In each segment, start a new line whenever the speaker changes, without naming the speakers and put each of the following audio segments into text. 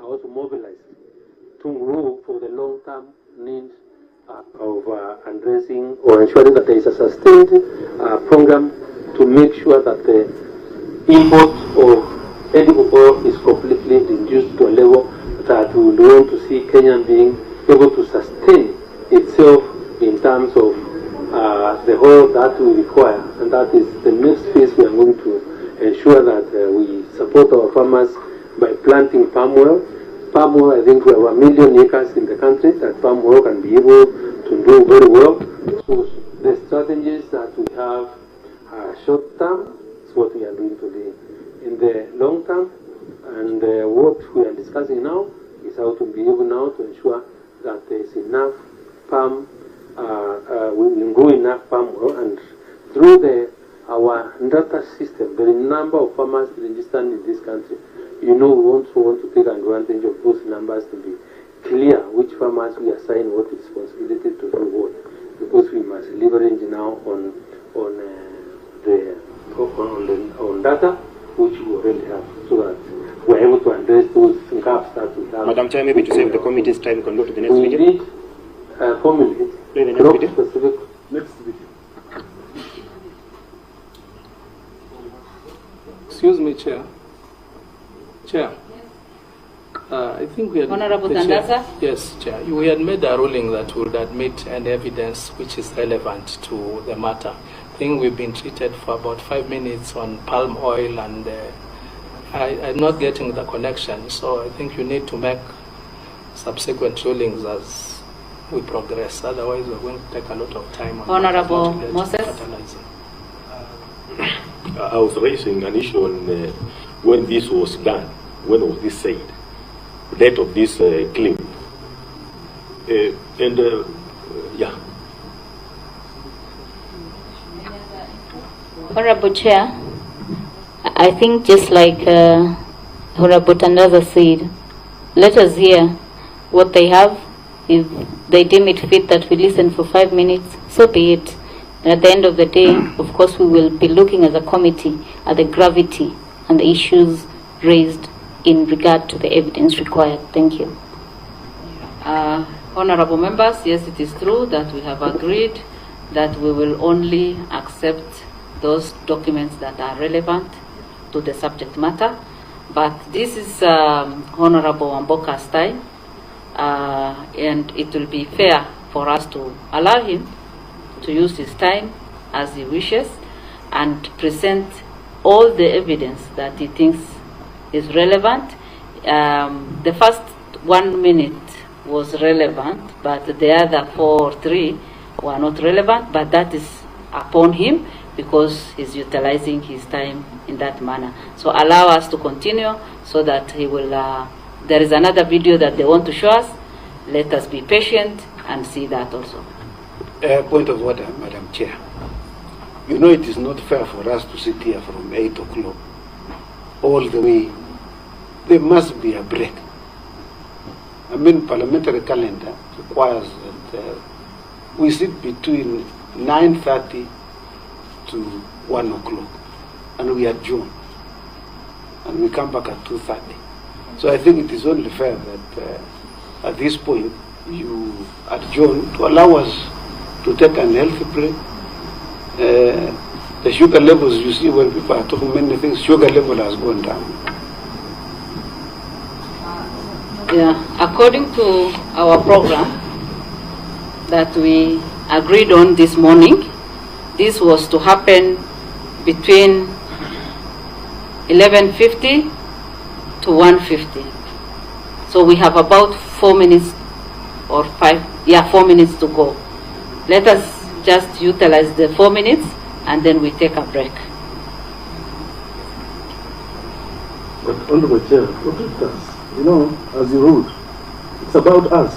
also mobilized to move for the long-term needs of addressing or ensuring that there is a sustained program to make sure that the import of edible oil is completely reduced to a level that we want to see Kenya being able to sustain itself in terms of the oil that we require. And that is the next phase. We are going to ensure that we support our farmers by planting palm oil. Palm oil, I think we have 1 million acres in the country that palm oil can be able to do very well. So the strategies that we have are short term, is what we are doing today. In the long term, and what we are discussing now is how to be able now to ensure that there is enough palm, we can grow enough palm oil, and through our data system, there are a number of farmers registered in this country. You know, we also want to take advantage of those numbers to be clear which farmers we assign what responsibility to do what, because we must leverage now on data which we already have, so that we're able to address those gaps that we have.
Madam Chair, maybe to save the committee's time, we can go to the next
we
video.
Need 4 minutes.
Play the next video.
Specific. Next video.
Excuse me, Chair. Chair. I think we had...
Honorable Tandaza?
Yes, Chair. We had made a ruling that would admit any evidence which is relevant to the matter. I think we've been treated for about 5 minutes on palm oil, and I'm not getting the connection. So I think you need to make subsequent rulings as we progress. Otherwise, we're going to take a lot of time.
Honorable Moses?
I was raising an issue on when this was done. When was this said? The date of this claim. Yeah.
Honorable Chair, I think just like Honorable Tandaza said, let us hear what they have. If they deem it fit that we listen for 5 minutes, so be it. And at the end of the day, of course, we will be looking as a committee at the gravity and the issues raised in regard to the evidence required. Thank you.
Honorable members, yes, it is true that we have agreed that we will only accept those documents that are relevant to the subject matter. But this is Honorable Amboka's time, and it will be fair for us to allow him to use his time as he wishes and present all the evidence that he thinks is relevant. The first 1 minute was relevant, but the other 4 or 3 were not relevant, but that is upon him because he's utilizing his time in that manner. So allow us to continue so that he will, there is another video that they want to show us. Let us be patient and see that also.
Point of order, Madam Chair. You know, it is not fair for us to sit here from 8 o'clock all the way. There must be a break. I mean, parliamentary calendar requires that we sit between 9:30 to 1 o'clock, and we adjourn, and we come back at 2:30. So I think it is only fair that at this point you adjourn to allow us to take an healthy break. The sugar levels, you see, when people are talking many things, sugar level has gone down.
Yeah, according to our program that we agreed on this morning, this was to happen between 11:50 to 1:50. So we have about 4 minutes or 4 minutes to go. Let us just utilize the 4 minutes and then we take a break.
But Honorable Chair, protect us. You know, as you ruled, it's about us.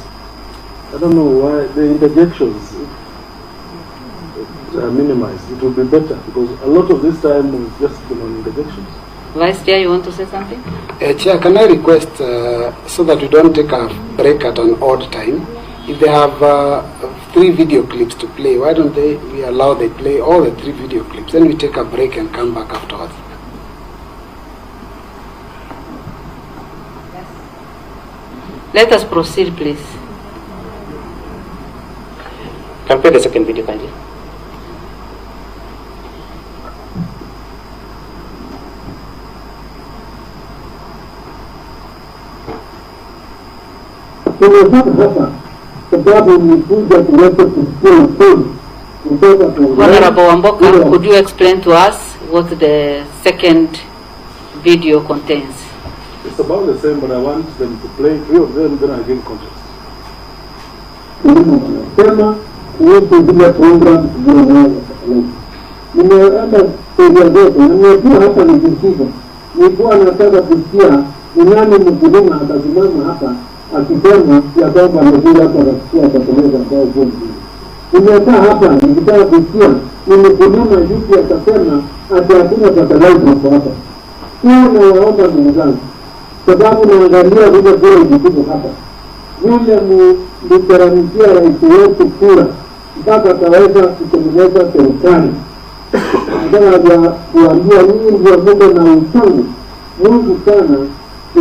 I don't know why the interjections are minimized. It would be better because a lot of this time was just on interjections.
Vice Chair, you want to say something?
Chair, can I request, so that we don't take a break at an odd time, if they have 3 video clips to play, why don't we allow they play all the 3 video clips, then we take a break and come back afterwards.
Let us proceed, please.
Can we play the second video kindly?
Tumefika hapa sababu nilikuja kuweza kusikia ukweli kutoka kwa
Honorable Wamboka, could you explain to us what the second video contains?
It's about the same, but I want them to play 3 of them, then I give context.
Wanasema kuhusu zile program nimeenda sheria zote na nimekuwa hapa nikisikiza. Nilikuwa nataka kusikia ni nani mkulima atasimama hapa akisema ya kwamba amekuja hapa kusikia atakeleza kwa ukweli. Nimekaa hapa nikitaka kusikia ni mkulima yupi atasema ati hakuna fertilizer kwa hapa. Hiyo nawaomba ndugu zangu, sababu naangalia vile vile jikuko hapa. Yule mliteramishia rais wetu kura mpaka ataweza kutengeneza serikali. Nataka kuambia nyinyi ndio mko na uchungu mwingi sana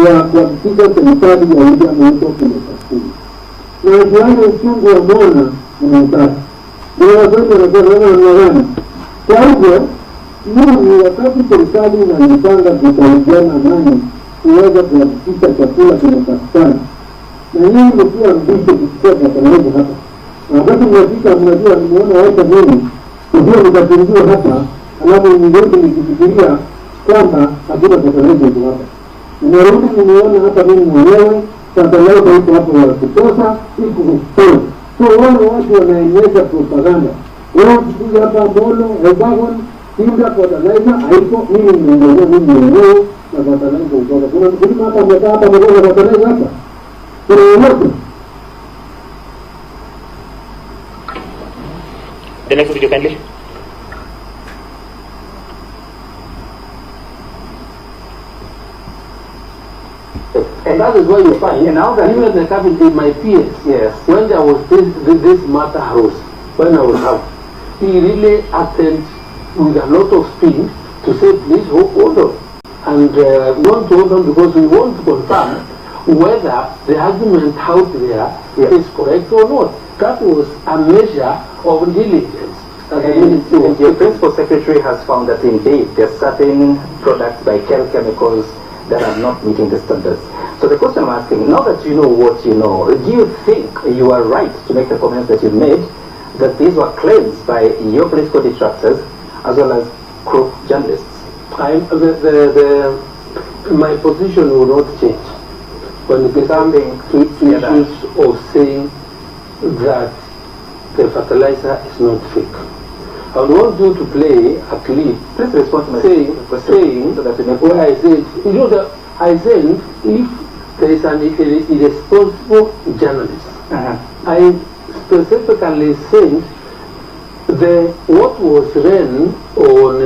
ya kuhakikisha serikali ya William Ruto kimefanikiwa. Na jiani uchungu wa Mona mnautaka. Ndio wazungu wanasema wanagana. Kwa hivyo, mimi wakati serikali inajipanga kusaidiana nani kuweza kuhakikisha chakula kinapatikana. Na nyinyi mkiwa mbisho kusikia fertilizer hapa. Wakati mnafika mnajua nimeona wote mimi ndio nikapindua hapa, alafu ningeuka nikifikiria kwamba hakuna fertilizer hapa. Nimerudi nimeona hapa mimi mwenyewe fertilizer iko hapo ya kutosha, iko kutosha. So wale watu wanaeneza propaganda. Wao kuja hapa Molo, Ebagon, Kinga fertilizer haiko, mimi mwenyewe na fertilizer kutoka. Kuna mkulima hapa amekaa hapa mwenyewe fertilizer hapa.
The next video kindly.
And that is why you find now that even the cabinet in my peers, yes, when there was this matter arose, when I was out, he really acted with a lot of speed to say, please hold on. And we want to hold on because we want to confirm whether the argument out there is correct or not. That was a measure of diligence.
And your principal secretary has found that indeed there are certain products by chemicals that are not meeting the standards. So the question I'm asking, now that you know what you know, do you think you are right to make the comments that you made, that these were claims by your political detractors as well as crook journalists?
My position will not change when it comes to issues of saying that the fertilizer is not fake. I want you to play a clip.
Please respond to my
saying
so that
where I said, you know that I said if there is an irresponsible journalist, I specifically said what was ran on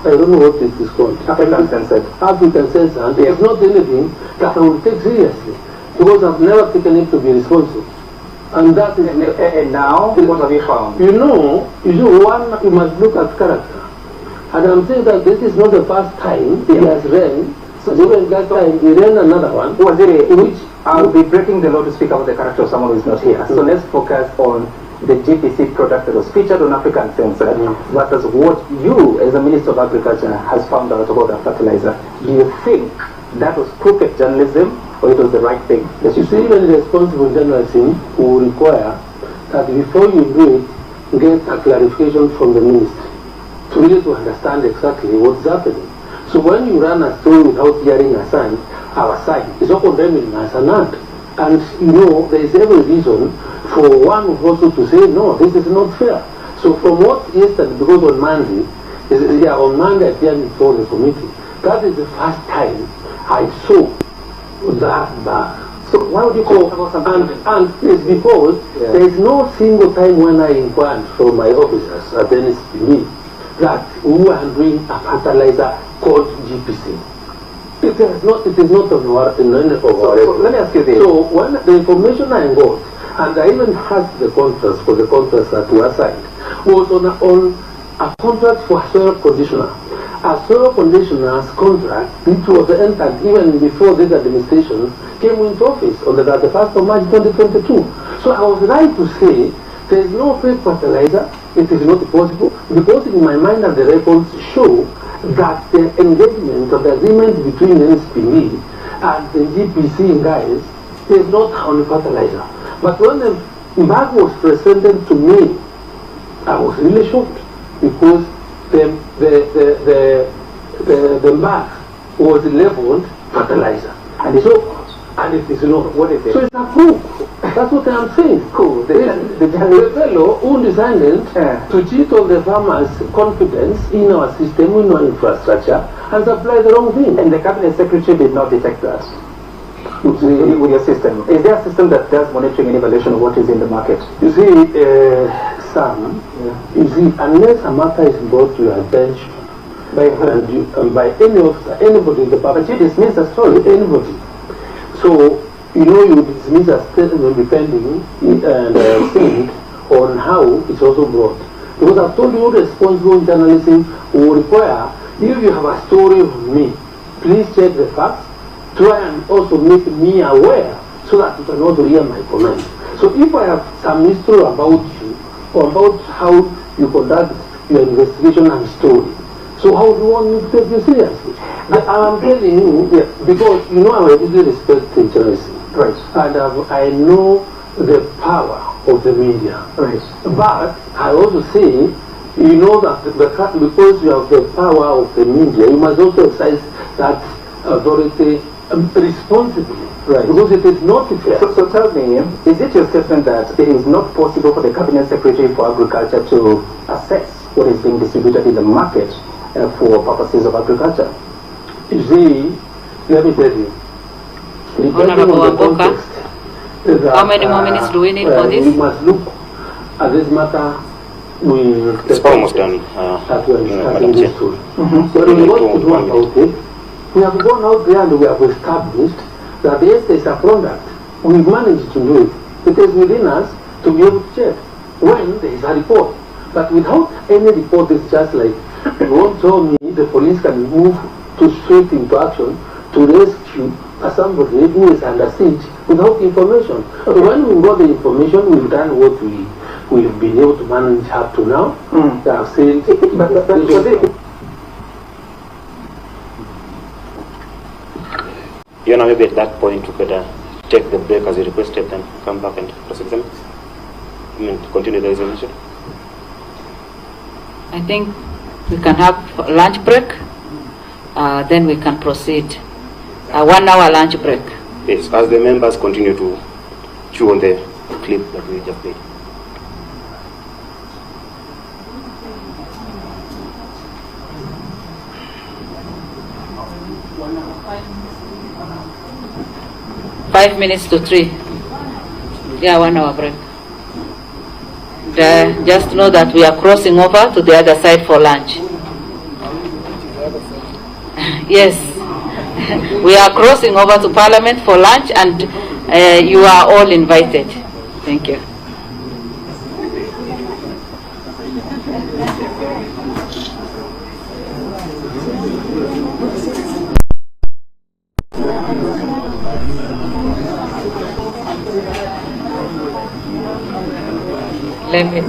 I don't know what it is called,
African Censored.
African Censored. It's not anything that I will take seriously because I've never taken it to be responsible. And that is
and now what have you found?
You know, you must look at character. And I'm saying that this is not the first time he has ran. So even that time he ran another one.
Was it which I'll be breaking the law to speak about the character of someone who is not here. So let's focus on the GPC product that was featured on African Censored versus what you as the Minister of Agriculture has found out about the fertilizer. Do you think that was crooked journalism or it was the right thing?
Yes, you see, even responsible journalism will require that before you do it, get a clarification from the minister to really to understand exactly what's happening. So when you run a story without hearing our side, it's all condemning as an act. And you know, there is every reason for one also to say, no, this is not fair. So from what yesterday, because on Monday I appeared before the committee, that is the first time I saw that back.
So why would you talk about something?
And it's because there is no single time when I inquired from my officers at NSPB that we are doing a fertilizer called GPC. It is not in any of our
so let me ask you this.
So when the information I got, and I even had the contracts for the contracts that were signed, was on a contract for soil conditioner. a soil conditioner's contract, which was entered even before this administration came into office on the 31st of March 2022. So I was right to say there is no fake fertilizer. It is not possible, because in my mind and the records show that the engagement of the agreement between NSPE and the GPC guys is not on fertilizer. But when the bag was presented to me, I was really shocked, because the bag was labeled fertilizer. And it's and it is not. What is it? So it's a proof. That's what I'm saying. Cool. The fellow who decided to cheat on the farmers' confidence in our system, in our infrastructure, and supply the wrong thing. And the cabinet secretary did not detect that. With your system. Is there a system that does monitoring and evaluation of what is in the market? You see, Sam, you see, unless a matter is brought to your attention by any officer, anybody in the public, you dismiss the story, anybody. So, you know, you dismiss a statement depending and think on how it's also brought. Because I've told you, responsible journalism will require, if you have a story on me, please check the facts, try and also make me aware so that you can also hear my comments. So if I have some mystery about you, or about how you conduct your investigation and story, so how do you want me to take you seriously? I'm telling you, because you know I really respect journalism. Right. And I know the power of the media. Right. But I also say, you know that because you have the power of the media, you must also exercise that authority responsibly. Right. Because it is not fair. So tell me, is it your statement that it is not possible for the Cabinet Secretary for Agriculture to assess what is being distributed in the market for purposes of agriculture? You see, let me tell you.
Honorable Wamboka, how many more minutes do we need for this?
We must look at this matter with
It's almost done.
that we are discussing
Madam Chair.
this story. So we want to do about it. We have gone out there and we have established that yes, there is a product. We've managed to do it. It is within us to be able to check when there is a report. But without any report, it's just like, you won't tell me the police can move to straight into action to rescue somebody who is under siege without information. So when we got the information, we've done what we've been able to manage up to now. They have said,
You know, maybe at that point we could take the break as you requested, then come back and cross-examine. Continue the examination.
I think we can have a lunch break, then we can proceed. A 1 hour lunch break.
Yes, as the members continue to chew on the clip that we just played.
Five minutes to 3. Yeah, 1 hour break. Just know that we are crossing over to the other side for lunch. Yes. We are crossing over to Parliament for lunch, and you are all invited. Thank you. Let me